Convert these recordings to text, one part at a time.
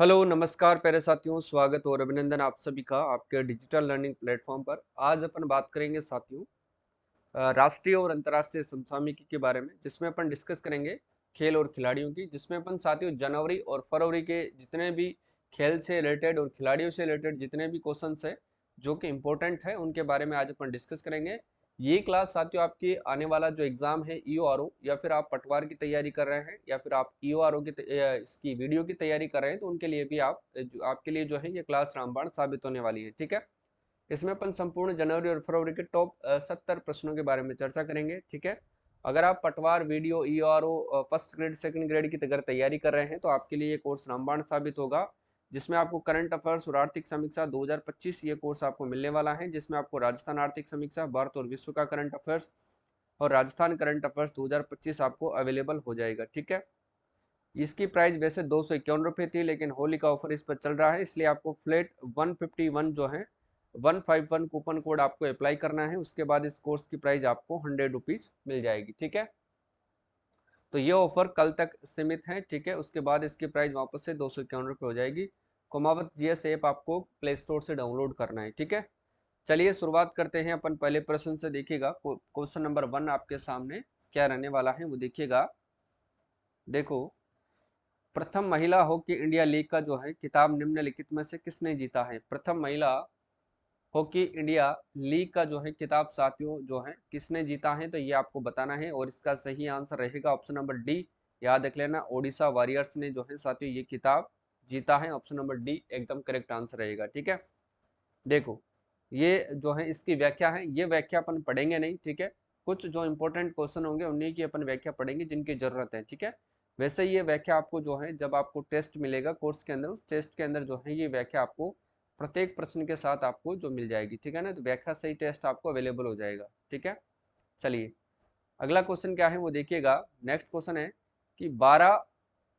Hello नमस्कार प्यारे साथियों, स्वागत और अभिनंदन आप सभी का आपके डिजिटल लर्निंग प्लेटफॉर्म पर। आज अपन बात करेंगे साथियों राष्ट्रीय और अंतर्राष्ट्रीय समसामयिकी के बारे में, जिसमें अपन डिस्कस करेंगे खेल और खिलाड़ियों की, जिसमें अपन साथियों जनवरी और फरवरी के जितने भी खेल से रिलेटेड और खिलाड़ियों से रिलेटेड जितने भी क्वेश्चंस है जो कि इम्पोर्टेंट है उनके बारे में आज अपन डिस्कस करेंगे। ये क्लास साथियों आपकी आने वाला जो एग्जाम है ईओआरओ, या फिर आप पटवार की तैयारी कर रहे हैं या फिर आप ईओआरओ की इसकी वीडियो की तैयारी कर रहे हैं, तो उनके लिए भी आपके लिए जो है ये क्लास रामबाण साबित होने वाली है। ठीक है, इसमें अपन संपूर्ण जनवरी और फरवरी के टॉप 70 प्रश्नों के बारे में चर्चा करेंगे। ठीक है, अगर आप पटवार video ERO first grade second grade की अगर तैयारी कर रहे हैं तो आपके लिए ये कोर्स रामबाण साबित होगा, जिसमें आपको करंट अफेयर्स और आर्थिक समीक्षा 2025 ये कोर्स आपको मिलने वाला है, जिसमें आपको राजस्थान आर्थिक समीक्षा, भारत और विश्व का करंट अफेयर्स और राजस्थान करंट अफेयर्स 2025 आपको अवेलेबल हो जाएगा। ठीक है, इसकी प्राइस वैसे 251 रुपये थी, लेकिन होली का ऑफर इस पर चल रहा है, इसलिए आपको फ्लैट 151 जो है 151 कूपन कोड आपको अप्लाई करना है। उसके बाद इस कोर्स की प्राइस आपको 100 रुपीज मिल जाएगी। ठीक है, तो ये ऑफर कल तक सीमित है। ठीक है, उसके बाद इसकी प्राइस वापस से 251 रुपये हो जाएगी। कुमावत जीएस ऐप आपको प्ले स्टोर से डाउनलोड करना है। ठीक है, चलिए शुरुआत करते हैं अपन पहले प्रश्न से। देखिएगा क्वेश्चन नंबर 1 आपके सामने क्या रहने वाला है वो देखिएगा। देखो, प्रथम महिला हॉकी इंडिया लीग का जो है किताब निम्नलिखित में से किसने जीता है? प्रथम महिला हॉकी इंडिया लीग का जो है किताब साथियों जो है किसने जीता है, तो ये आपको बताना है। और इसका सही आंसर रहेगा ऑप्शन नंबर डी। याद रख लेना, ओडिशा वॉरियर्स ने जो है साथियों ये किताब जीता है। ऑप्शन नंबर डी एकदम करेक्ट आंसर रहेगा। ठीक है, देखो ये जो है इसकी व्याख्या है, ये व्याख्या अपन पढ़ेंगे नहीं। ठीक है, कुछ जो इंपॉर्टेंट क्वेश्चन होंगे उन्हीं की अपन व्याख्या पढ़ेंगे जिनकी जरूरत है। ठीक है, वैसे ये व्याख्या आपको जो है जब आपको टेस्ट मिलेगा कोर्स के अंदर, उस टेस्ट के अंदर जो है ये व्याख्या आपको प्रत्येक प्रश्न के साथ आपको जो मिल जाएगी। ठीक है ना, तो व्याख्या सही टेस्ट आपको अवेलेबल हो जाएगा। ठीक है, चलिए अगला क्वेश्चन क्या है वो देखिएगा। नेक्स्ट क्वेश्चन है कि 12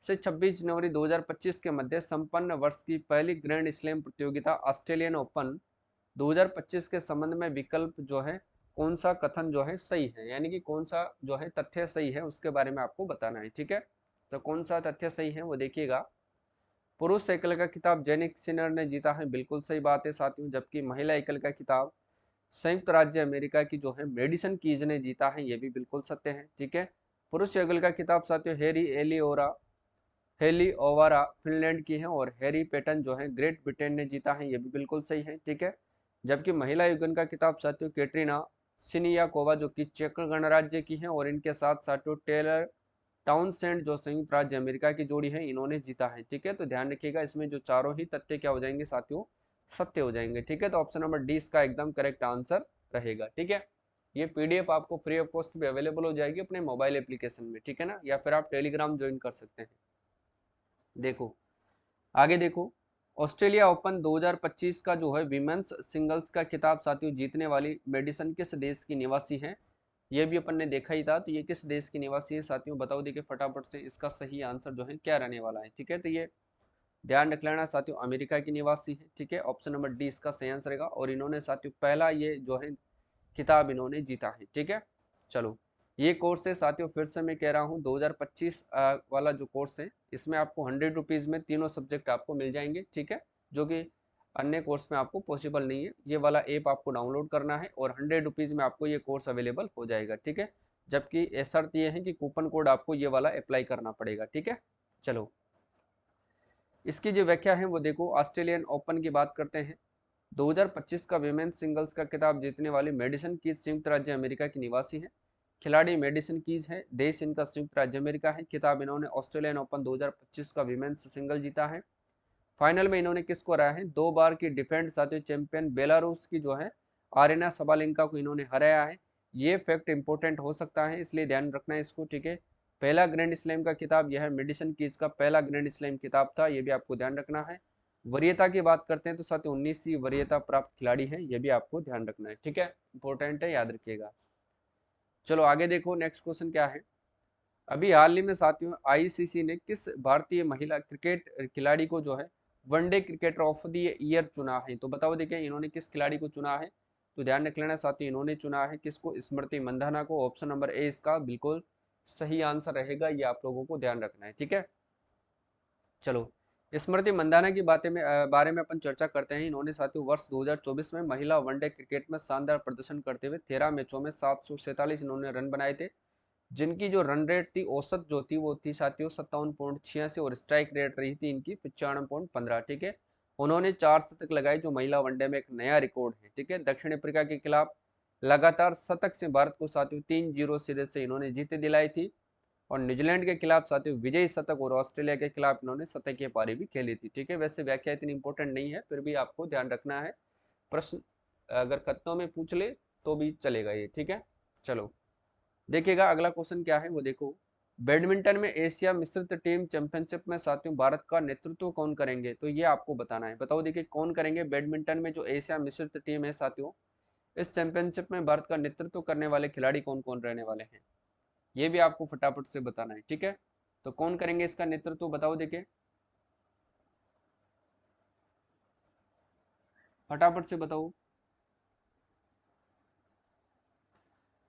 से 26 जनवरी 2025 के मध्य संपन्न वर्ष की पहली ग्रैंड स्लैम प्रतियोगिता ऑस्ट्रेलियन ओपन 2025 के संबंध में विकल्प जो है कौन सा कथन जो है सही है, यानी कि कौन सा जो है तथ्य सही है उसके बारे में आपको बताना है। ठीक है, तो कौन सा तथ्य सही है वो देखिएगा। पुरुष एकल का खिताब जेनिक सिनर ने जीता है, बिल्कुल सही बात है साथियों। जबकि महिला एकल का खिताब संयुक्त राज्य अमेरिका की जो है मेडिसन कीज ने जीता है, ये भी बिल्कुल सत्य है। ठीक है, पुरुष युगल का खिताब साथियों हेली ओवारा फिनलैंड की है, और हैरी पेटन जो है ग्रेट ब्रिटेन ने जीता है, ये भी बिल्कुल सही है। ठीक है, जबकि महिला युगल का खिताब साथियों कैटरीना सिनियाकोवा जो कि चेक गणराज्य की है, और इनके साथ साथियों टेलर टाउनसेंड जो संयुक्त राज्य अमेरिका की जोड़ी है, इन्होंने जीता है। ठीक है, तो ध्यान रखिएगा इसमें जो चारों ही तथ्य क्या हो जाएंगे साथियों, सत्य हो जाएंगे। ठीक है, तो ऑप्शन नंबर डी इसका एकदम करेक्ट आंसर रहेगा। ठीक है, ये पीडीएफ आपको फ्री ऑफ कॉस्ट भी अवेलेबल हो जाएगी अपने मोबाइल एप्लीकेशन में। ठीक है ना, या फिर आप टेलीग्राम ज्वाइन कर सकते हैं। देखो आगे देखो, ऑस्ट्रेलिया ओपन 2025 का जो है विमेंस सिंगल्स का खिताब साथियों जीतने वाली मेडिसन किस देश की निवासी है? ये भी अपन ने देखा ही था, तो ये किस देश की निवासी है साथियों बताओ। देखिए फटाफट से इसका सही आंसर जो है क्या रहने वाला है। ठीक है, तो ये ध्यान रख लेना साथियों, अमेरिका की निवासी है। ठीक है, ऑप्शन नंबर डी इसका सही आंसर रहेगा, और इन्होंने साथियों पहला ये जो है खिताब इन्होंने जीता है। ठीक है, चलो ये कोर्स है साथियों, फिर से मैं कह रहा हूँ 2025 वाला जो कोर्स है इसमें आपको 100 रुपीज़ में तीनों सब्जेक्ट आपको मिल जाएंगे। ठीक है, जो कि अन्य कोर्स में आपको पॉसिबल नहीं है। ये वाला ऐप आपको डाउनलोड करना है और 100 रुपीज़ में आपको ये कोर्स अवेलेबल हो जाएगा। ठीक है, जबकि शर्त ये है कि कूपन कोड आपको ये वाला अप्लाई करना पड़ेगा। ठीक है, चलो इसकी जो व्याख्या है वो देखो। ऑस्ट्रेलियन ओपन की बात करते हैं, 2025 का विमेन्स सिंगल्स का खिताब जीतने वाली मेडिसन कीज संयुक्त राज्य अमेरिका की निवासी है। खिलाड़ी मेडिसन कीज है, देश इनका संयुक्त राज्य अमेरिका है। खिताब इन्होंने ऑस्ट्रेलियन ओपन 2025 का विमेन्स सिंगल जीता है। फाइनल में इन्होंने किसको हराया है? 2 बार की डिफेंड साथियों चैंपियन बेलारूस की जो है आरेना सबालेंका को इन्होंने हराया है। ये फैक्ट इंपॉर्टेंट हो सकता है, इसलिए ध्यान रखना है इसको। ठीक है, पहला ग्रैंड स्लैम का खिताब यह है मेडिसन कीज का पहला ग्रैंड स्लैम खिताब था, ये भी आपको ध्यान रखना है। वरीयता की बात करते हैं तो साथियों 19वीं वरीयता प्राप्त खिलाड़ी है, ये भी आपको ध्यान रखना है। ठीक है, इंपॉर्टेंट है, याद रखिएगा। चलो आगे देखो, नेक्स्ट क्वेश्चन क्या है। अभी हाल ही में साथियों आईसीसी ने किस भारतीय महिला क्रिकेट खिलाड़ी को जो है one day cricketer of the year चुना है? तो बताओ देखिए इन्होंने किस खिलाड़ी को चुना है। तो ध्यान रख लेना साथियों, इन्होंने चुना है किसको? स्मृति मंधाना को। ऑप्शन नंबर ए इसका बिल्कुल सही आंसर रहेगा, ये आप लोगों को ध्यान रखना है। ठीक है, चलो स्मृति मंदाना की बारे में अपन चर्चा करते हैं। इन्होंने साथियों वर्ष 2024 में महिला वनडे क्रिकेट में शानदार प्रदर्शन करते हुए 13 मैचों में 747 इन्होंने रन बनाए थे, जिनकी जो रन रेट थी औसत जो थी वो थी साथियों 57.86 और स्ट्राइक रेट रही थी इनकी 95.15। ठीक है, उन्होंने 4 शतक लगाए जो महिला वनडे में एक नया रिकॉर्ड है। ठीक है, दक्षिण अफ्रीका के खिलाफ लगातार शतक से भारत को साथियों 3-0 सीरीज से इन्होंने जीत दिलाई थी, और न्यूजीलैंड के खिलाफ साथियों विजयी शतक और ऑस्ट्रेलिया के खिलाफ इन्होंने शतकीय पारी भी खेली थी। ठीक है, वैसे व्याख्या इतनी इंपॉर्टेंट नहीं है, फिर भी आपको ध्यान रखना है। प्रश्न अगर खत्तों में पूछ ले तो भी चलेगा ये। ठीक है, चलो देखिएगा अगला क्वेश्चन क्या है वो देखो। बैडमिंटन में एशिया मिश्रित टीम चैंपियनशिप में साथियों भारत का नेतृत्व कौन करेंगे, तो ये आपको बताना है। बताओ देखिए कौन करेंगे बैडमिंटन में जो एशिया मिश्रित टीम है साथियों, इस चैंपियनशिप में भारत का नेतृत्व करने वाले खिलाड़ी कौन कौन रहने वाले हैं, ये भी आपको फटाफट से बताना है। ठीक है, तो कौन करेंगे इसका नेतृत्व बताओ देखिए, फटाफट से बताओ।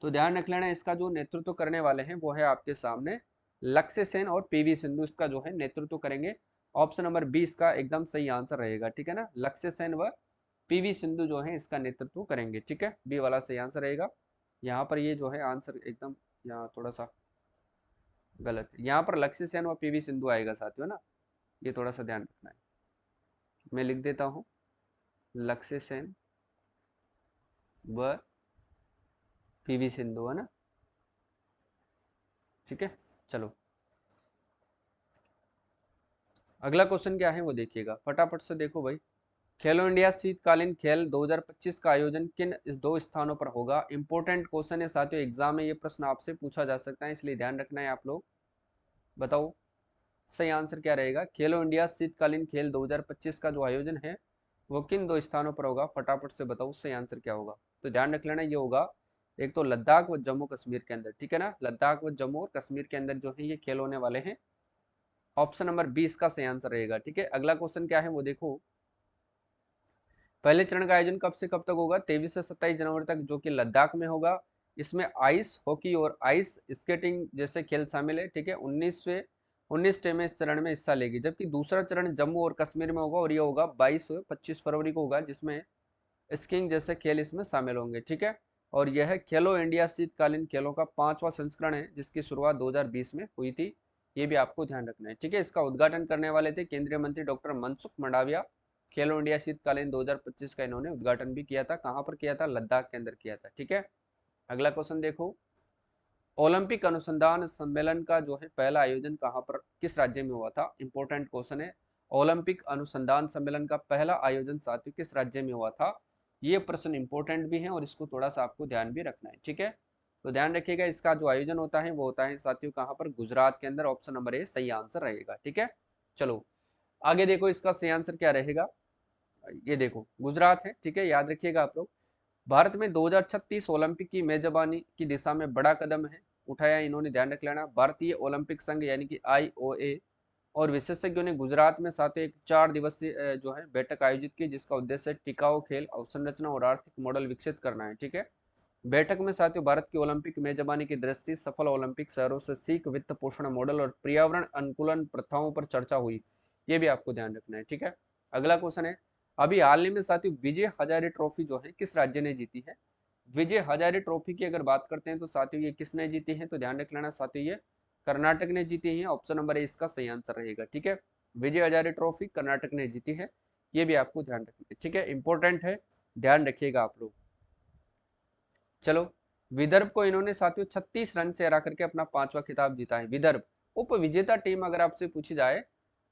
तो ध्यान रख लेना इसका जो नेतृत्व करने वाले हैं वो है आपके सामने लक्ष्य सेन और पीवी सिंधु इसका जो है नेतृत्व करेंगे। ऑप्शन नंबर 20 का एकदम सही आंसर रहेगा। ठीक है ना, लक्ष्य सेन व पीवी सिंधु जो है इसका नेतृत्व करेंगे। ठीक है, बी वाला सही आंसर रहेगा। यहाँ पर ये जो है आंसर एकदम यहाँ थोड़ा सा गलत है, यहाँ पर लक्ष्य सेन व पीवी सिंधु आएगा साथियों ना, ये थोड़ा सा ध्यान रखना है। मैं लिख देता हूँ लक्ष्य सेन व पीवी सिंधु, है ना। ठीक है, चलो अगला क्वेश्चन क्या है वो देखिएगा फटाफट से देखो भाई। खेलो इंडिया शीतकालीन खेल 2025 का आयोजन किन इस दो स्थानों पर होगा। इंपॉर्टेंट क्वेश्चन है साथियों, एग्जाम में ये प्रश्न आपसे पूछा जा सकता है, इसलिए ध्यान रखना है आप लोग। बताओ सही आंसर क्या रहेगा। खेलो इंडिया शीतकालीन खेल 2025 का जो आयोजन है वो किन दो स्थानों पर होगा, फटाफट से बताओ सही आंसर क्या होगा। तो ध्यान रख लेना ये होगा एक तो लद्दाख व जम्मू कश्मीर के अंदर। ठीक है ना, लद्दाख व जम्मू और कश्मीर के अंदर जो है ये खेल होने वाले हैं। ऑप्शन नंबर 20 का सही आंसर रहेगा। ठीक है, अगला क्वेश्चन क्या है वो देखो। पहले चरण का आयोजन कब से कब तक होगा, 23 से 27 जनवरी तक, जो कि लद्दाख में होगा। इसमें आइस हॉकी और आइस स्केटिंग जैसे खेल शामिल है। ठीक है, 19 टीमें इस चरण में हिस्सा लेगी, जबकि दूसरा चरण जम्मू और कश्मीर में होगा और ये होगा 22 से 25 फरवरी को होगा, जिसमें स्कीइंग जैसे खेल इसमें शामिल होंगे। ठीक है, और यह खेलो इंडिया शीतकालीन खेलों का 5वां संस्करण है जिसकी शुरुआत 2020 में हुई थी, ये भी आपको ध्यान रखना है। ठीक है, इसका उद्घाटन करने वाले थे केंद्रीय मंत्री डॉक्टर मनसुख मंडाविया। खेलो इंडिया शीतकालीन 2025 का इन्होंने उद्घाटन भी किया था, कहाँ पर किया था, लद्दाख के अंदर किया था। ठीक है, अगला क्वेश्चन देखो। ओलंपिक अनुसंधान सम्मेलन का जो है पहला आयोजन कहाँ पर किस राज्य में हुआ था, इंपॉर्टेंट क्वेश्चन है। ओलंपिक अनुसंधान सम्मेलन का पहला आयोजन साथियों किस राज्य में हुआ था, ये प्रश्न इंपॉर्टेंट भी है और इसको थोड़ा सा आपको ध्यान भी रखना है। ठीक है, तो ध्यान रखिएगा इसका जो आयोजन होता है वो होता है साथियों कहाँ पर, गुजरात के अंदर। ऑप्शन नंबर ए सही आंसर रहेगा। ठीक है, चलो आगे देखो इसका सही आंसर क्या रहेगा। ये देखो गुजरात है। ठीक है, याद रखिएगा आप लोग। भारत में 2036 ओलंपिक की मेजबानी की दिशा में बड़ा कदम है उठाया इन्होंने, ध्यान रख लेना। भारतीय ओलंपिक संघ यानी कि IOA और विशेषज्ञों ने गुजरात में साथ एक 4 दिवसीय जो है बैठक आयोजित की, जिसका उद्देश्य टिकाऊ खेल अवसंरचना और आर्थिक मॉडल विकसित करना है। ठीक है, बैठक में साथियों भारत की ओलंपिक मेजबानी की दृष्टि, सफल ओलंपिक शहरों से सीख, वित्त पोषण मॉडल और पर्यावरण अनुकूलन प्रथाओं पर चर्चा हुई, ये भी आपको ध्यान रखना है। ठीक है, अगला क्वेश्चन है। अभी हाल ही में साथियों विजय हजारे ट्रॉफी जो है किस राज्य ने जीती है। विजय हजारे ट्रॉफी की अगर बात करते हैं तो साथियों ये किसने जीती है, तो ध्यान रख लेना साथियों ये कर्नाटक ने जीती है। ऑप्शन नंबर ए इसका सही आंसर रहेगा। ठीक है, विजय हजारे ट्रॉफी कर्नाटक ने जीती है, ये भी आपको ध्यान रखना है। ठीक है, इंपॉर्टेंट है, ध्यान रखिएगा आप लोग। चलो विदर्भ को इन्होंने साथियों 36 रन से हरा करके अपना 5वां खिताब जीता है। विदर्भ उप विजेता टीम अगर आपसे पूछी जाए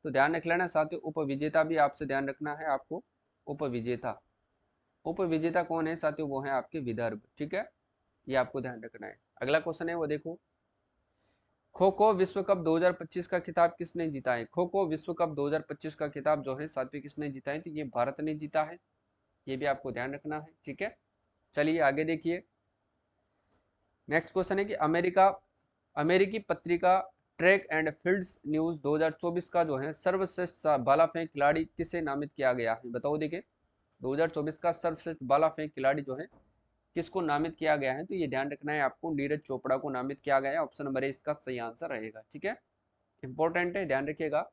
तो ध्यान रख लेना साथियों, उप विजेता भी आपसे ध्यान रखना है आपको। उप विजेता, उप विजेता कौन है साथियों, वो है आपके विदर्भ। ठीक है, ये आपको ध्यान रखना है। अगला क्वेश्चन है वो देखो। खो खो विश्व कप 2025 का खिताब किसने जीता है। खो खो विश्व कप 2025 का खिताब जो है साथियों किसने जीता है, तो ये भारत ने जीता है, ये भी आपको ध्यान रखना है। ठीक है, चलिए आगे देखिए। नेक्स्ट क्वेश्चन है कि अमेरिकी पत्रिका ट्रैक एंड फील्ड्स न्यूज 2024 का जो है सर्वश्रेष्ठ भाला फेंक खिलाड़ी किसे नामित किया गया है। बताओ देखिए 2024 का सर्वश्रेष्ठ भाला फेंक खिलाड़ी जो है किसको नामित किया गया है, तो ये ध्यान रखना है आपको, नीरज चोपड़ा को नामित किया गया है। ऑप्शन नंबर ए इसका सही आंसर रहेगा। ठीक है, इंपॉर्टेंट है, ध्यान रखिएगा।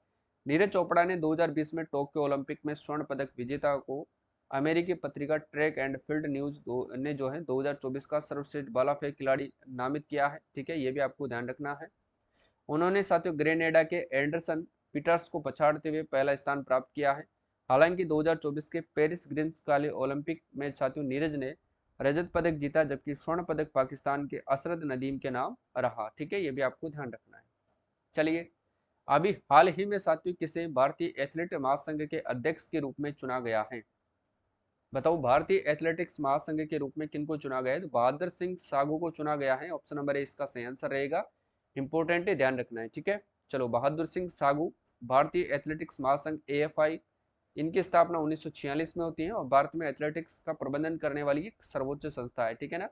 नीरज चोपड़ा ने 2020 में टोक्यो ओलंपिक में स्वर्ण पदक विजेता को अमेरिकी पत्रिका ट्रैक एंड फील्ड न्यूज ने जो है 2024 का सर्वश्रेष्ठ भाला फेंक खिलाड़ी नामित किया है। ठीक है, ये भी आपको ध्यान रखना है। उन्होंने साथियों ग्रेनेडा के एंडरसन पीटर्स को पछाड़ते हुए पहला स्थान प्राप्त किया है। हालांकि 2024 के पेरिस ग्रीष्मकालीन ओलंपिक में साथियों नीरज ने रजत पदक जीता, जबकि स्वर्ण पदक पाकिस्तान के असरद नदीम के नाम रहा। ठीक है, ये भी आपको ध्यान रखना है। चलिए, अभी हाल ही में साथियों किसे भारतीय एथलेटिक महासंघ के अध्यक्ष के रूप में चुना गया है? बताओ, भारतीय एथलेटिक्स महासंघ के रूप में किनको चुना गया है? तो बहादुर सिंह सागू को चुना गया है। ऑप्शन नंबर ए इसका सही आंसर रहेगा। इंपॉर्टेंट है, ध्यान रखना है। ठीक है, चलो, बहादुर सिंह सागू भारतीय एथलेटिक्स महासंघ AFI, इनकी स्थापना 1946 में होती है और भारत में एथलेटिक्स का प्रबंधन करने वाली एक सर्वोच्च संस्था है। ठीक है ना।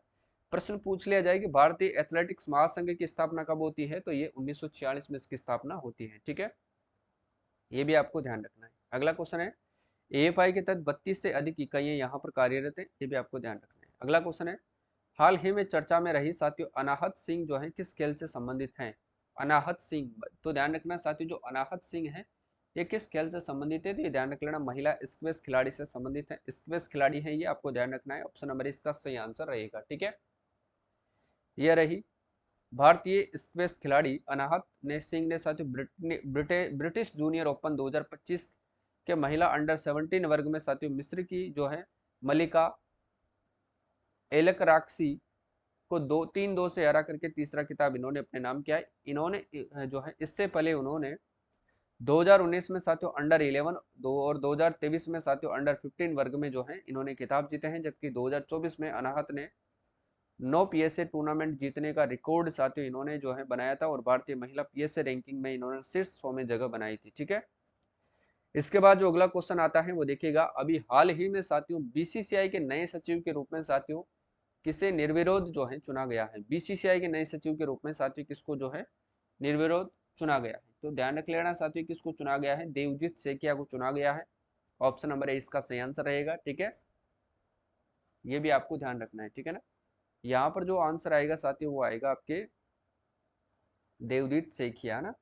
प्रश्न पूछ लिया जाए कि भारतीय एथलेटिक्स महासंघ की स्थापना कब होती है, तो ये 1946 में इसकी स्थापना होती है। ठीक है, ये भी आपको ध्यान रखना है। अगला क्वेश्चन है, AFI के तहत 32 से अधिक इकाइयां यहाँ पर कार्यरत है, ये भी आपको ध्यान रखना है। अगला क्वेश्चन है, हाल ही में चर्चा में रही साथियों अनाहत सिंह जो है किस खेल से संबंधित हैं? अनाहत सिंह, तो ध्यान रखना साथियों, जो अनाहत सिंह है ये किस खेल से संबंधित है? तो ये ध्यान रख लेना, महिला स्क्वैश खिलाड़ी से संबंधित है। स्क्वैश खिलाड़ी है ये, आपको ध्यान रखना है। ऑप्शन नंबर इसका सही आंसर रहेगा। ठीक है, ये रही भारतीय स्क्वैश खिलाड़ी अनाहत ने सिंह ने साथियों ब्रिटिश जूनियर ओपन 2025 के महिला अंडर 17 वर्ग में साथियों मिस्र की जो है मलिका एलकराक्सी को 2-3-2 से हरा करके तीसरा खिताब इन्होंने अपने नाम किया है। इन्होंने जो है इससे पहले उन्होंने 2019 में साथियों अंडर 11 दो और 2023 में साथियों अंडर 15 वर्ग में जो है इन्होंने खिताब जीते हैं, जबकि 2024 में अनाहत ने 9 PSA टूर्नामेंट जीतने का रिकॉर्ड साथियों इन्होंने जो है बनाया था और भारतीय महिला PSA रैंकिंग में इन्होंने शीर्ष 100 में जगह बनाई थी। ठीक है, इसके बाद जो अगला क्वेश्चन आता है वो देखिएगा, अभी हाल ही में साथियों BCCI के नए सचिव के रूप में साथियों किसे निर्विरोध जो है चुना गया है? BCCI के नए सचिव के रूप में साथियों किसको जो है निर्विरोध चुना गया है? तो ध्यान रख लेना साथियों, किसको चुना गया है? देवजीत सेकिया को चुना गया है। ऑप्शन नंबर ए इसका सही आंसर रहेगा। ठीक है, ये भी आपको ध्यान रखना है। ठीक है ना, यहाँ पर जो आंसर आएगा साथियों वो आएगा आपके देवजीत सेकिया ना,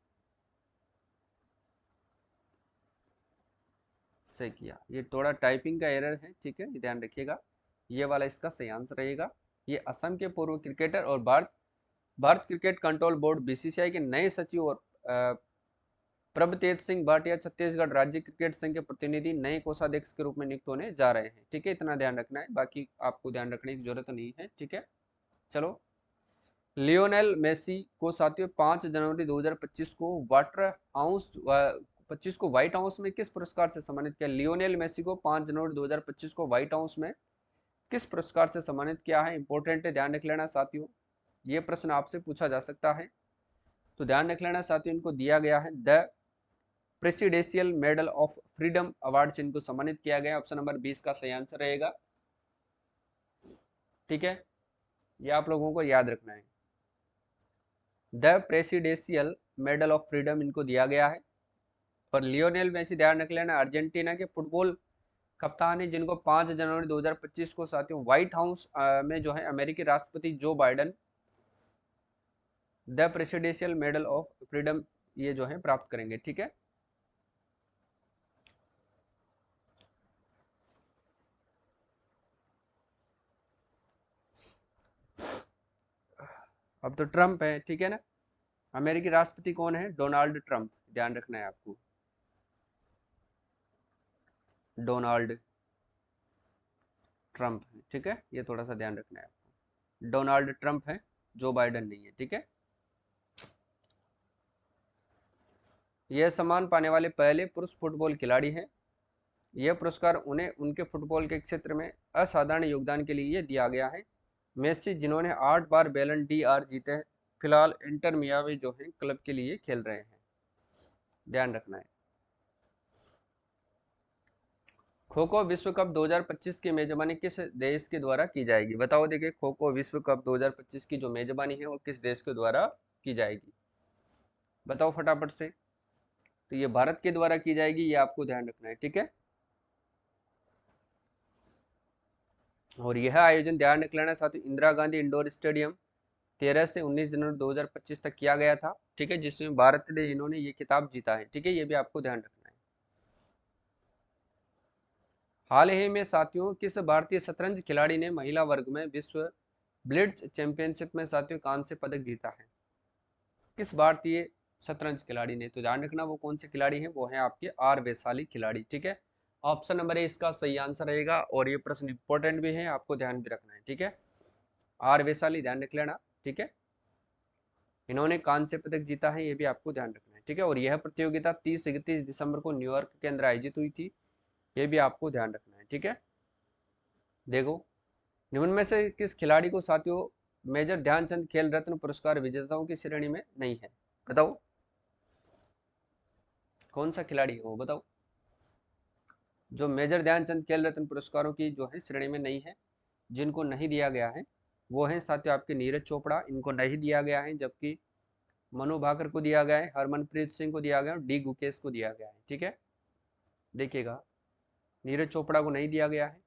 सेकिया। ये थोड़ा टाइपिंग का एरर है। ठीक है, ध्यान रखिएगा, ये वाला इसका सही आंसर रहेगा। ये असम के पूर्व क्रिकेटर और Bharat cricket control board BCCI के नए सचिव और प्रभतेज सिंह भाटिया छत्तीसगढ़ राज्य क्रिकेट संघ के प्रतिनिधि नए कोषाध्यक्ष के रूप में नियुक्त होने जा रहे हैं। ठीक है, इतना ध्यान रखना है, बाकी आपको ध्यान रखने की जरूरत नहीं है। ठीक है, चलो, लियोनेल मेसी को साथियों 5 जनवरी 2025 को व्हाइट हाउस में किस पुरस्कार से सम्मानित किया? लियोनेल मेसी को 5 जनवरी 2025 को व्हाइट हाउस में किस पुरस्कार से सम्मानित किया है? इंपॉर्टेंट है, ध्यान रख लेना साथियों, ये प्रश्न आपसे पूछा जा सकता है। तो ध्यान रख लेना साथियों, इनको दिया गया है the presidential medal of freedom award से इनको सम्मानित किया गया। ऑप्शन नंबर 20 का सही आंसर रहेगा। ठीक है, ये आप लोगों को याद रखना है, the presidential medal of freedom इनको दिया गया है। और लियोनेल मेसी, ध्यान रख लेना, अर्जेंटीना के फुटबॉल कप्तान है जिनको 5 जनवरी 2025 को साथियों व्हाइट हाउस में जो है अमेरिकी राष्ट्रपति Joe Biden the presidential medal of freedom ये जो है प्राप्त करेंगे। ठीक है, अब तो ट्रम्प है। ठीक है ना, अमेरिकी राष्ट्रपति कौन है? डोनाल्ड ट्रम्प, ध्यान रखना है आपको, डोनाल्ड ट्रम्प है। ठीक है, ये थोड़ा सा ध्यान रखना है आपको, डोनाल्ड ट्रम्प है, जो बाइडेन नहीं है। ठीक है, यह सम्मान पाने वाले पहले पुरुष फुटबॉल खिलाड़ी हैं। यह पुरस्कार उन्हें उनके फुटबॉल के क्षेत्र में असाधारण योगदान के लिए दिया गया है। मेसी जिन्होंने 8 बार बैलन डीआर जीते हैं, फिलहाल इंटर मियामी जो है क्लब के लिए खेल रहे हैं। ध्यान रखना है। खो खो विश्व कप 2025 की मेजबानी किस देश के द्वारा की जाएगी? बताओ, देखिए, खो खो विश्व कप 2025 की जो मेजबानी है वो किस देश के द्वारा की जाएगी? बताओ फटाफट से। तो ये भारत के द्वारा की जाएगी, ये आपको ध्यान रखना है। ठीक है, और यह आयोजन ध्यान रख लेना साथियों इंदिरा गांधी इंडोर स्टेडियम 13 से 19 जनवरी 2025 तक किया गया था, ठीक है, जिसमें भारत ने इन्होंने ये खिताब जीता है, ठीक है, ये भी आपको ध्यान रखना है। हाल ही में साथियों किस भारतीय शतरंज खिलाड़ी ने महिला वर्ग में विश्व ब्लिट्ज चैंपियनशिप में साथियों कांस्य पदक जीता है? किस भारतीय शतरंज खिलाड़ी ने? तो ध्यान रखना वो कौन से खिलाड़ी हैं, वो हैं आपके आर वैशाली खिलाड़ी, ठीक है। ऑप्शन नंबर ए इसका सही आंसर रहेगा, और ये प्रश्न इंपॉर्टेंट भी है, आपको ध्यान भी रखना है, ठीक है। आर वैशाली ध्यान रख लेना, ठीक है, इन्होंने कांस्य पदक जीता है, ये भी आपको ध्यान रखना है, ठीक है। और यह प्रतियोगिता 30-31 दिसंबर को न्यूयॉर्क के अंदर आयोजित हुई थी, ये भी आपको ध्यान रखना है, ठीक है। देखो, निम्न में से किस खिलाड़ी को साथियों मेजर ध्यानचंद खेल रत्न पुरस्कार विजेताओं की श्रेणी में नहीं है? बताओ कौन सा खिलाड़ी है वो, बताओ, जो मेजर ध्यानचंद खेल रत्न पुरस्कारों की जो है श्रेणी में नहीं है, जिनको नहीं दिया गया है, वो है साथियों आपके नीरज चोपड़ा, इनको नहीं दिया गया है, जबकि मनु भाकर को दिया गया है, हरमनप्रीत सिंह को दिया गया है और डी गुकेश को दिया गया है, ठीक है। देखिएगा, नीरज चोपड़ा को नहीं दिया गया है,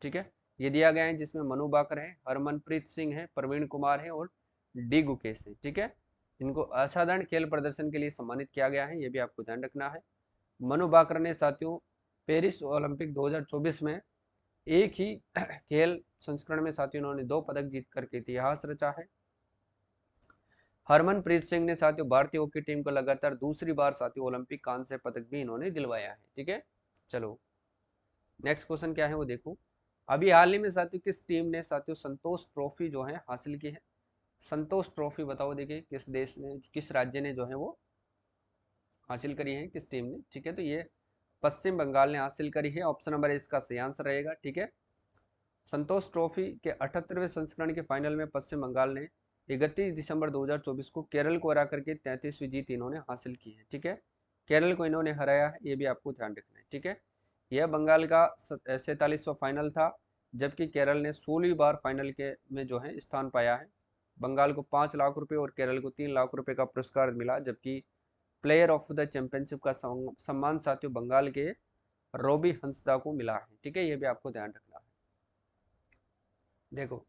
ठीक है, ये दिया गया है जिसमें मनु भाकर है, हरमनप्रीत सिंह है, प्रवीण कुमार है और डी गुकेश है, ठीक है। इनको असाधारण खेल प्रदर्शन के लिए सम्मानित किया गया है, ये भी आपको ध्यान रखना है। मनु भाकर ने साथियों पेरिस ओलंपिक 2024 में एक ही खेल संस्करण में साथियों इन्होंने 2 पदक जीत करके इतिहास रचा है। हरमनप्रीत सिंह ने साथियों भारतीय हॉकी टीम को लगातार दूसरी बार साथियों ओलंपिक कांस्य पदक भी इन्होंने दिलवाया है, ठीक है। चलो नेक्स्ट क्वेश्चन क्या है वो देखो। अभी हाल ही में साथियों किस टीम ने साथियों संतोष ट्रॉफी जो है हासिल की है? संतोष ट्रॉफी बताओ, देखिए किस देश ने, किस राज्य ने जो है वो हासिल करी है, किस टीम ने, ठीक है। तो ये पश्चिम बंगाल ने हासिल करी है, ऑप्शन नंबर इसका सही आंसर रहेगा, ठीक है। संतोष ट्रॉफी के 78वें संस्करण के फाइनल में पश्चिम बंगाल ने 31 दिसंबर 2024 को केरल को हरा करके 33वीं जीत इन्होंने हासिल की है, ठीक है। केरल को इन्होंने हराया है, ये भी आपको ध्यान रखना है, ठीक है। यह बंगाल का 47वां फाइनल था, जबकि केरल ने 16वीं बार फाइनल के में जो है स्थान पाया है। बंगाल को 5 लाख रुपए और केरल को 3 लाख रुपए का पुरस्कार मिला, जबकि प्लेयर ऑफ द चैंपियनशिप का सम्मान साथियों बंगाल के रोबी हंसदा को मिला है, ठीक है, ये भी आपको ध्यान रखना है। देखो,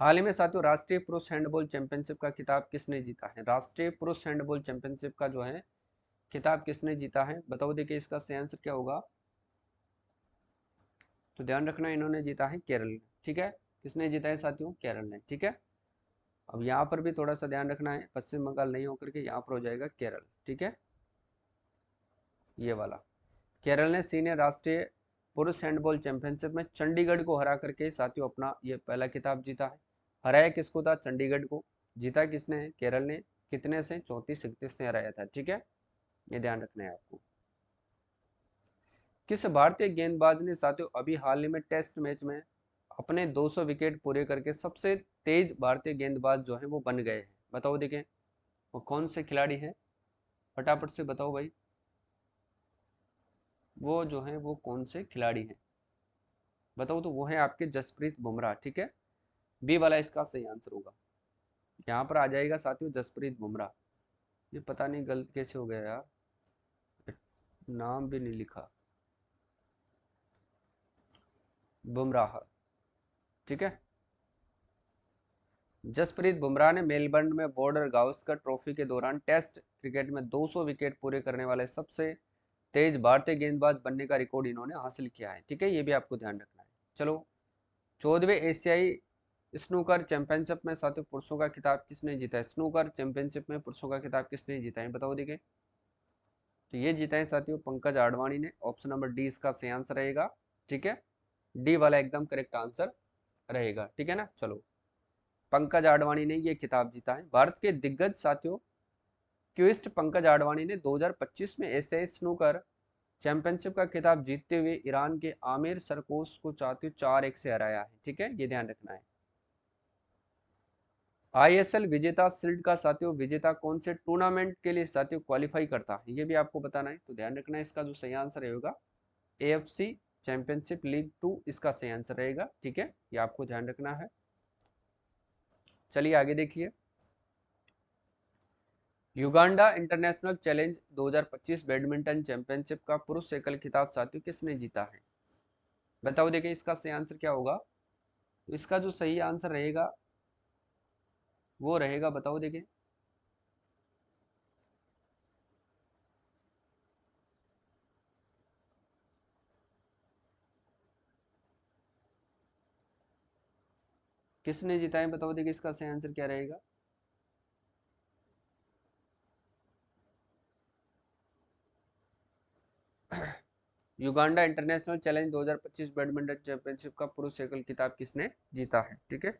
हाल ही में साथियों राष्ट्रीय पुरुष हैंडबॉल चैंपियनशिप का खिताब किसने जीता है? राष्ट्रीय पुरुष हैंडबॉल चैंपियनशिप का जो है खिताब किसने जीता है, बताओ, देखिए इसका सही आंसर क्या होगा। तो ध्यान रखना, इन्होंने जीता है केरल ने, ठीक है। किसने जीता है साथियों? केरल ने, ठीक है। अब यहाँ पर भी थोड़ा सा ध्यान रखना है, पश्चिम बंगाल नहीं होकर के यहाँ पर हो जाएगा केरल, ठीक है, ये वाला। केरल ने सीनियर राष्ट्रीय पुरुष हैंडबॉल चैंपियनशिप में चंडीगढ़ को हरा करके साथियों अपना ये पहला खिताब जीता है। हराया किसको था? चंडीगढ़ को। जीता किसने है? केरल ने। कितने से? 34-31 से हराया था, ठीक है, ये ध्यान रखना है आपको। किस भारतीय गेंदबाज ने साथियों अभी हाल ही में टेस्ट मैच में अपने 200 विकेट पूरे करके सबसे तेज भारतीय गेंदबाज जो है वो बन गए हैं? बताओ देखें, वो कौन से खिलाड़ी हैं, फटाफट से बताओ भाई, वो जो है वो कौन से खिलाड़ी हैं, बताओ। तो वो है आपके जसप्रीत बुमराह, ठीक है, बी वाला इसका सही आंसर होगा। यहाँ पर आ जाएगा साथियों जसप्रीत बुमराह। ये पता नहीं गलत कैसे हो गया यार, नाम भी नहीं लिखा, बुमराह, ठीक है। जसप्रीत बुमराह ने मेलबर्न में बॉर्डर गावस्कर ट्रॉफी के दौरान टेस्ट क्रिकेट में 200 विकेट पूरे करने वाले सबसे तेज भारतीय गेंदबाज बनने का रिकॉर्ड इन्होंने हासिल किया है, ठीक है, ये भी आपको ध्यान रखना है। चलो, 14वें एशियाई स्नूकर चैंपियनशिप में साथियों पुरुषों का खिताब किसने जीता है? स्नूकर चैंपियनशिप में पुरुषों का खिताब किसने जीता है, बताओ देखिए। तो ये जीता है साथियों पंकज आडवाणी ने, ऑप्शन नंबर डी इसका सही आंसर रहेगा, ठीक है, डी वाला एकदम करेक्ट आंसर रहेगा, ठीक है ना। चलो, पंकज आडवाणी ने ये खिताब जीता है। भारत के दिग्गज साथियों क्विस्ट पंकज आडवाणी ने 2025 में एशियाई स्नूकर चैंपियनशिप का खिताब जीतते हुए ईरान के आमिर सरकोश को साथियों 4-1 से हराया है, ठीक है, ये ध्यान रखना है। आईएसएल विजेता शील्ड का साथियों विजेता कौन से टूर्नामेंट के लिए साथियों क्वालिफाई करता है, ये भी आपको बताना है। तो ध्यान रखना है, इसका जो सही आंसर रहेगा एएफसी चैंपियनशिप लीग 2 इसका सही आंसर रहेगा, ठीक है, ये आपको ध्यान रखना है। चलिए आगे देखिए। Uganda international challenge 2025 badminton championship का पुरुष एकल खिताब साथियों किसने जीता है? बताओ देखिए इसका सही आंसर क्या होगा। तो इसका जो सही आंसर रहेगा वो रहेगा, बताओ देखिए। किसने जीता है बताओ देखिए, इसका सही आंसर क्या रहेगा? Uganda international challenge 2025 badminton championship का पुरुष एकल खिताब किसने जीता है? ठीक है।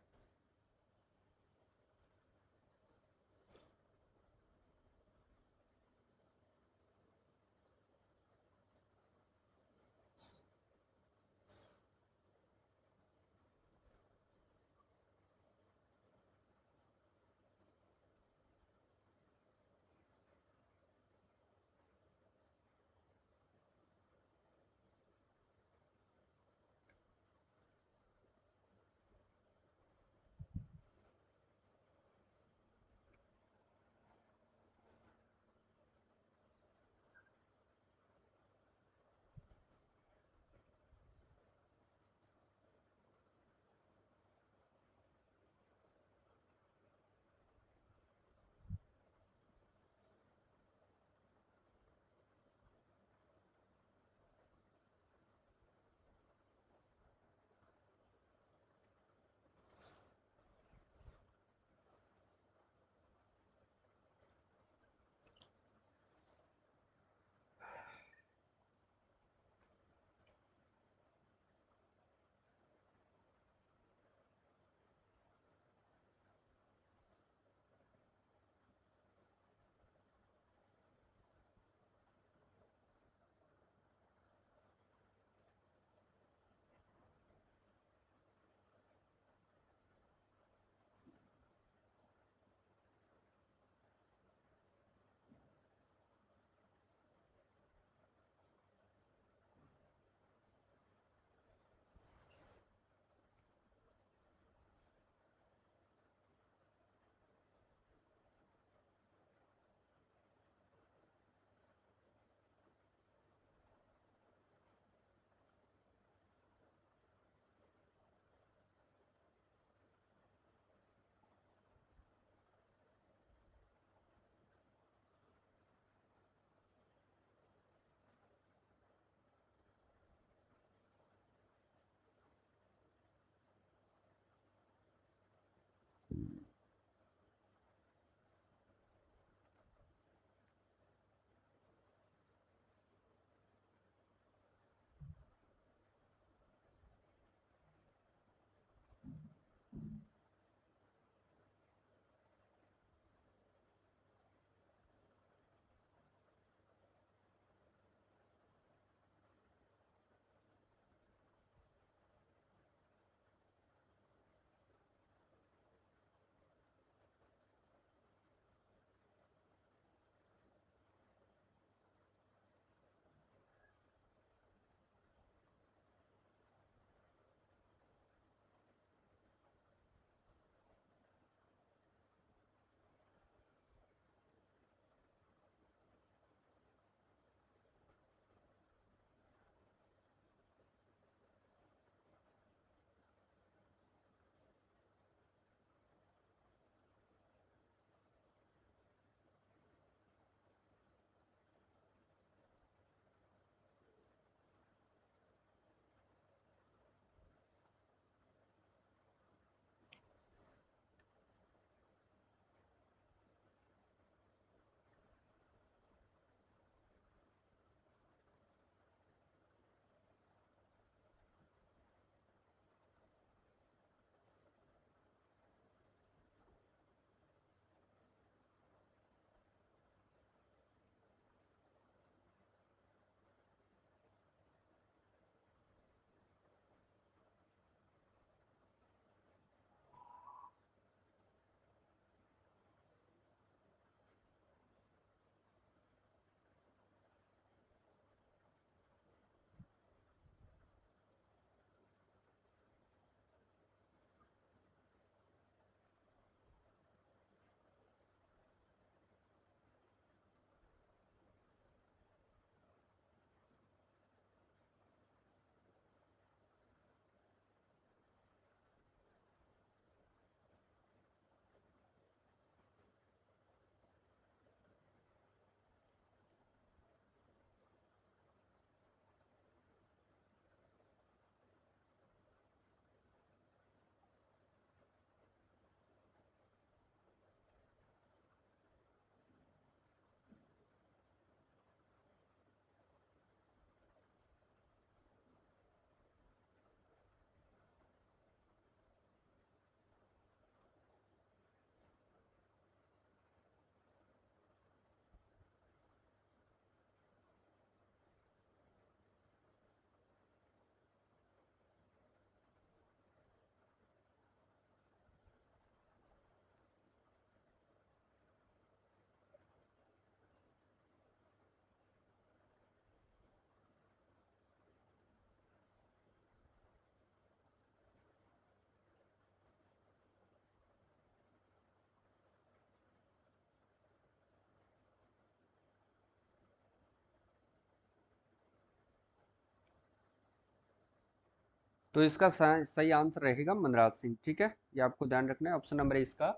तो इसका सही आंसर रहेगा मनराज सिंह। ठीक है, ये आपको ध्यान रखना है, ऑप्शन नंबर इसका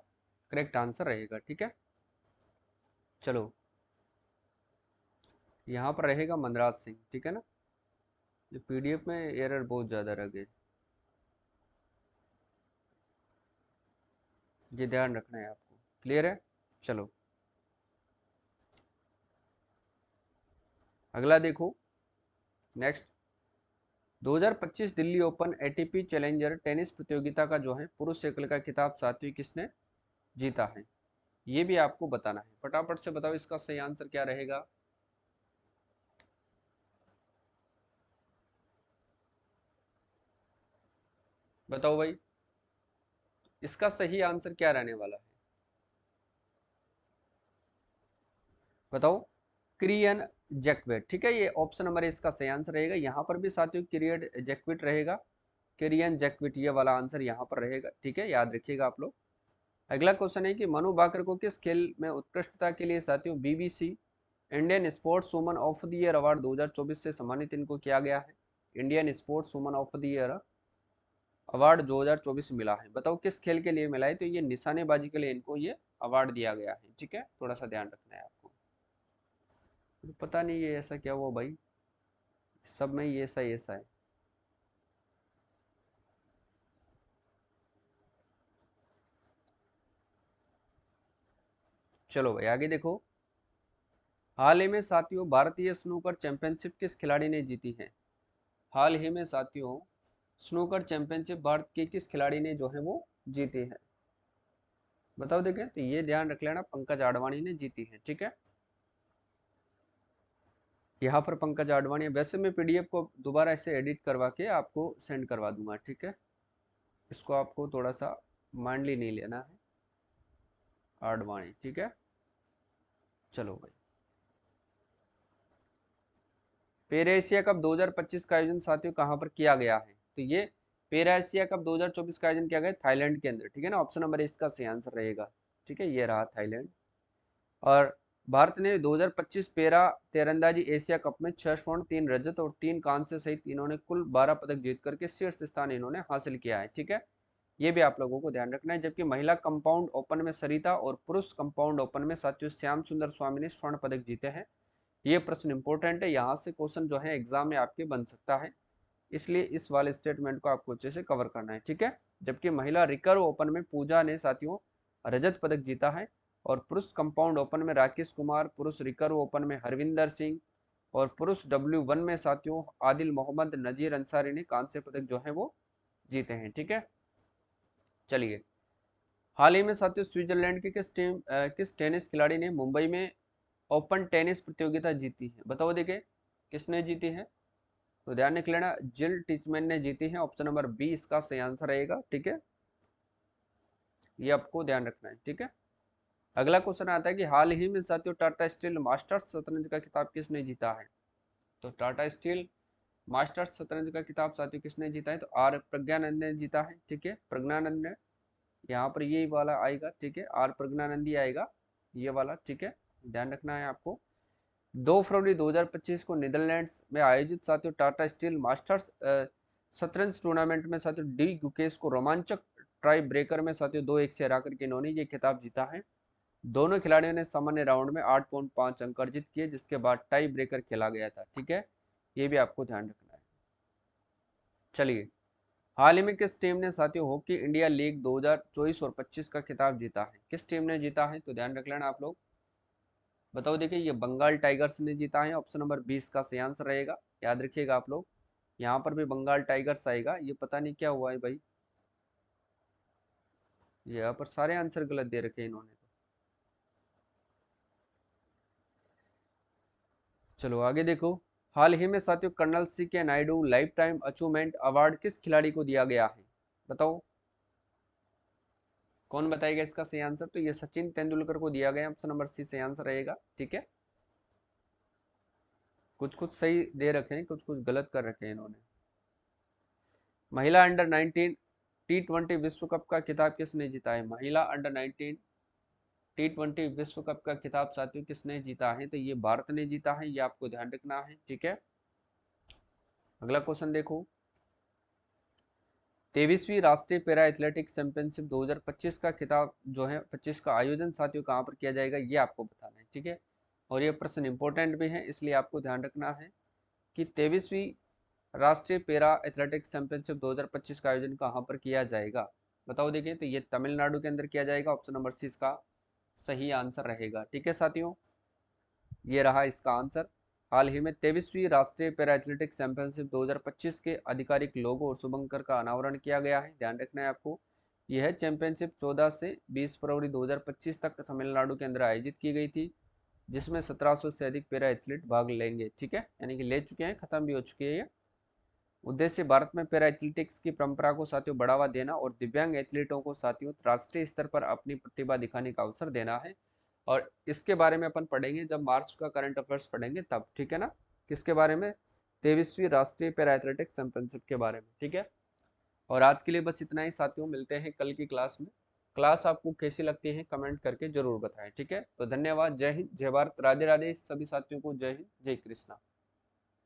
करेक्ट आंसर रहेगा। ठीक है, चलो यहाँ पर रहेगा मनराज सिंह। ठीक है ना, ये पीडीएफ में एरर बहुत ज़्यादा रह गए, ये ध्यान रखना है आपको। क्लियर है, चलो अगला देखो। Next, 2025 Delhi open ATP challenger tennis प्रतियोगिता का जो है पुरुष एकल का खिताब सातवीं किसने जीता है, ये भी आपको बताना है। फटाफट से बताओ इसका सही आंसर क्या रहेगा। बताओ भाई, इसका सही आंसर क्या रहने वाला है, बताओ। क्रियन जैक्वेट। ठीक है, ये ऑप्शन नंबर इसका सही आंसर रहेगा। यहाँ पर भी साथियों क्रियन जैक्वेट रहेगा, क्रियन जैक्वेट ये वाला आंसर यहाँ पर रहेगा। ठीक है, याद रखिएगा आप लोग। अगला क्वेश्चन है कि मनु भाकर को किस खेल में उत्कृष्टता के लिए साथियों BBC Indian sports woman of the year award 2024 से सम्मानित इनको किया गया है। Indian sports woman of the year award 2024 मिला है, बताओ किस खेल के लिए मिला है। तो ये निशानेबाजी के लिए इनको ये अवार्ड दिया गया है। ठीक है, थोड़ा सा ध्यान रखना है आपको। तो पता नहीं ये ऐसा क्या हुआ भाई, सब में ये ऐसा है। चलो भाई आगे देखो। हाल ही में साथियों भारतीय स्नूकर चैंपियनशिप किस खिलाड़ी ने जीती है। हाल ही में साथियों स्नूकर चैंपियनशिप भारत के किस खिलाड़ी ने जो है वो जीती है, बताओ देखें। तो ये ध्यान रख लेना, पंकज आडवाणी ने जीती है। ठीक है, यहाँ पर पंकज आडवाणी। वैसे मैं पीडीएफ को दोबारा ऐसे एडिट करवा के आपको सेंड करवा दूंगा। ठीक है, इसको आपको थोड़ा सा माइंडली नहीं लेना है, आडवाणी। ठीक है, चलो भाई। पेरा एशिया कप 2025 का आयोजन साथियों कहाँ पर किया गया है। तो ये पेरा एशिया कप 2024 का आयोजन किया गया थाईलैंड के अंदर। ठीक है ना, ऑप्शन नंबर इसका सही आंसर रहेगा। ठीक है, ये रहा थाईलैंड। और भारत ने 2025 पेरा तीरंदाजी एशिया कप में 6 स्वर्ण 3 रजत और 3 कांस्य सहित इन्होंने कुल 12 पदक जीत करके शीर्ष स्थान इन्होंने हासिल किया है। ठीक है, ये भी आप लोगों को ध्यान रखना है। जबकि महिला कंपाउंड ओपन में सरिता और पुरुष कंपाउंड ओपन में साथियों श्याम सुंदर स्वामी ने स्वर्ण पदक जीते हैं। ये प्रश्न इंपॉर्टेंट है, यहाँ से क्वेश्चन जो है एग्जाम में आपके बन सकता है, इसलिए इस वाले स्टेटमेंट को आपको अच्छे से कवर करना है। ठीक है, जबकि महिला रिकर्व ओपन में पूजा ने साथियों रजत पदक जीता है और पुरुष कंपाउंड ओपन में राकेश कुमार, पुरुष रिकर्व ओपन में हरविंदर सिंह और पुरुष W1 में साथियों आदिल मोहम्मद नजीर अंसारी ने कांस्य पदक जो है वो जीते हैं। ठीक है, चलिए। हाल ही में साथियों स्विट्जरलैंड के किस टेनिस खिलाड़ी ने मुंबई में ओपन टेनिस प्रतियोगिता जीती है, बताओ देखे किसने जीती है। तो ध्यान रख लेना, जिल टिचमैन ने जीती है, ऑप्शन नंबर बी इसका सही आंसर रहेगा। ठीक है, ये आपको ध्यान रखना है। ठीक है, अगला क्वेश्चन आता है कि हाल ही में साथियों टाटा स्टील मास्टर्स शतरंज का खिताब किसने जीता है। तो टाटा स्टील मास्टर्स शतरंज का खिताब साथियों किसने जीता है। तो आर प्रज्ञानंद ने जीता है। ठीक है, प्रज्ञानंद ने, यहाँ पर ये वाला आएगा। ठीक है, आर प्रज्ञानंद ही आएगा ये वाला। ठीक है, ध्यान रखना है आपको। 2 फरवरी 2025 को नीदरलैंड्स में आयोजित साथियों टाटा स्टील मास्टर्स शतरंज टूर्नामेंट में साथियों डी गुकेश को रोमांचक ट्राई ब्रेकर में साथियों 2-1 से हरा करके इन्होंने ये खिताब जीता है। दोनों खिलाड़ियों ने सामान्य राउंड में 8.5 अंक अर्जित किए, जिसके बाद टाई ब्रेकर खेला गया था। ठीक है, ये भी आपको ध्यान रखना है। चलिए, हाल ही में किस टीम ने साथियों हॉकी इंडिया लीग 2024 और 25 का खिताब जीता है, किस टीम ने जीता है। तो ध्यान रख लेना आप लोग, बताओ। देखिए, ये बंगाल टाइगर्स ने जीता है, ऑप्शन नंबर 20 का सही आंसर रहेगा। याद रखिएगा आप लोग, यहाँ पर भी बंगाल टाइगर्स आएगा। ये पता नहीं क्या हुआ है भाई, यहाँ पर सारे आंसर गलत दे रखे हैं इन्होंने तो। चलो आगे देखो। हाल ही में साथियों colonel C.K. Naidu lifetime achievement award किस खिलाड़ी को दिया गया है, बताओ। कौन बताएगा इसका सही आंसर। तो ये सचिन तेंदुलकर को दिया गया, ऑप्शन नंबर सी सही आंसर रहेगा। ठीक है, कुछ कुछ सही दे रखे हैं, कुछ कुछ गलत कर रखे हैं इन्होंने। महिला अंडर 19 T20 विश्व कप का खिताब किसने जीता है। महिला अंडर 19 T20 विश्व कप का खिताब साथियों किसने जीता है। तो ये भारत ने जीता है, ये आपको ध्यान रखना है। ठीक है, अगला क्वेश्चन देखो। 23वीं राष्ट्रीय पैरा एथलेटिक्स चैंपियनशिप 2025 का खिताब जो है 25 का आयोजन साथियों कहाँ पर किया जाएगा, ये आपको बताना है। ठीक है, और ये प्रश्न इंपॉर्टेंट भी है, इसलिए आपको ध्यान रखना है कि 23वीं राष्ट्रीय पैरा एथलेटिक्स चैंपियनशिप 2025 का आयोजन कहाँ पर किया जाएगा। बताओ देखिए, तो ये तमिलनाडु के अंदर किया जाएगा। ऑप्शन नंबर सी इसका सही आंसर रहेगा। ठीक है साथियों, ये रहा इसका आंसर। हाल ही में 23वीं राष्ट्रीय पैरा एथलेटिक्स चैंपियनशिप 2025 के आधिकारिक लोगो और शुभंकर का अनावरण किया गया है। ध्यान रखना है आपको, यह चैंपियनशिप 14 से 20 फरवरी 2025 तक तमिलनाडु के अंदर आयोजित की गई थी, जिसमें 1700 से अधिक पैरा एथलीट भाग लेंगे। ठीक है, यानी कि ले चुके हैं, खत्म भी हो चुकी है ये। उद्देश्य भारत में पैरा एथलेटिक्स की परंपरा को साथियों बढ़ावा देना और दिव्यांग एथलीटों को साथियों राष्ट्रीय स्तर पर अपनी प्रतिभा दिखाने का अवसर देना है। और इसके बारे में अपन पढ़ेंगे जब मार्च का करंट अफेयर्स पढ़ेंगे तब। ठीक है ना, किसके बारे में, 23वीं राष्ट्रीय पैरा एथलेटिक्स चैंपियनशिप के बारे में। ठीक है, और आज के लिए बस इतना ही साथियों, मिलते हैं कल की क्लास में। क्लास आपको कैसी लगती है कमेंट करके जरूर बताएं। ठीक है, तो धन्यवाद, जय हिंद, जय भारत, राधे राधे सभी साथियों को, जय हिंद, जय कृष्णा।